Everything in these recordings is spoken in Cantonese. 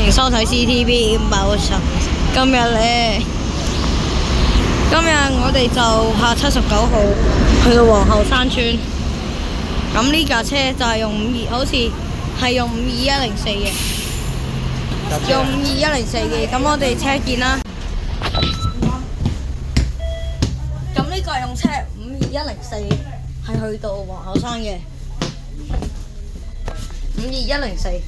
迎收睇 CTV 580。今日我哋就下79號去到皇后山村。咁呢架車就係用好似係用52104嘅，用52104嘅。咁我哋車見啦。咁呢個係用車52104，係去到皇后山嘅。52104。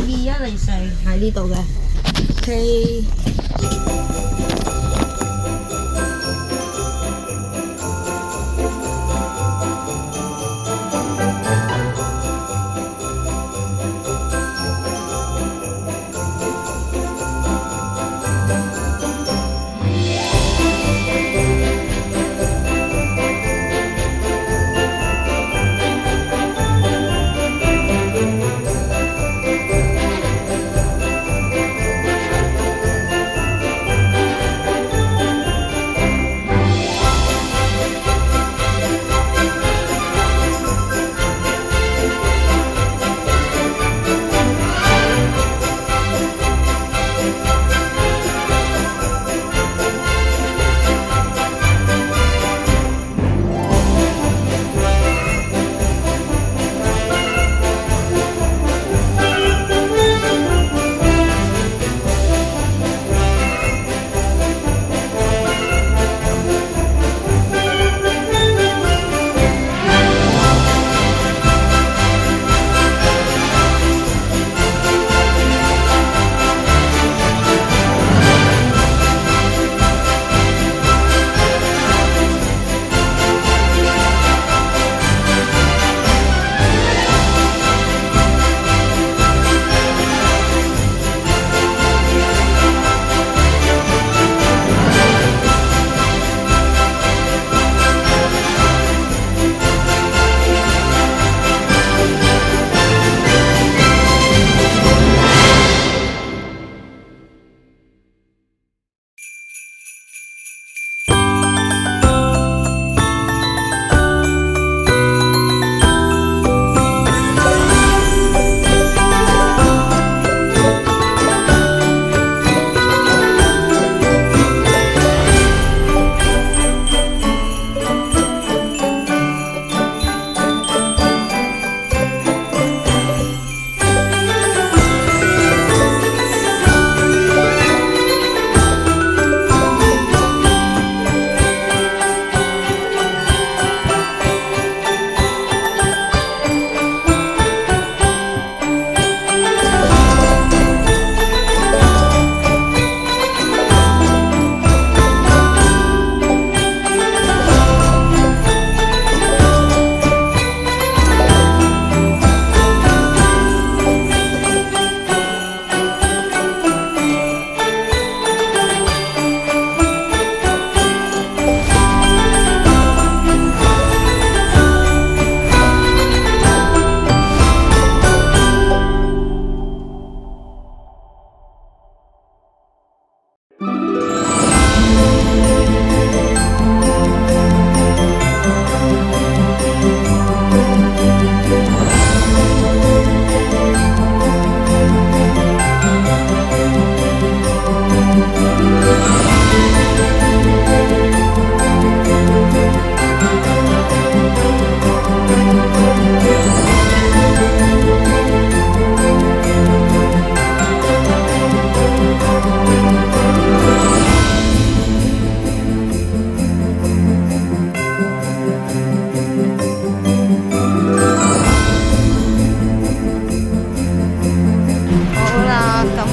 52104喺呢度嘅。OK。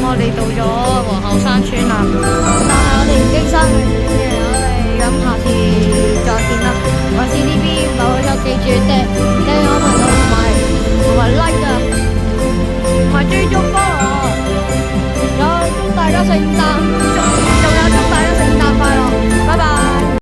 我哋到咗皇后山村啦，但係我哋已經山去遠嘅，我哋咁下次再見啦。我 CTV 唔好就記住訂我頻道同埋 like 啊，同埋追蹤follow，有祝大家聖誕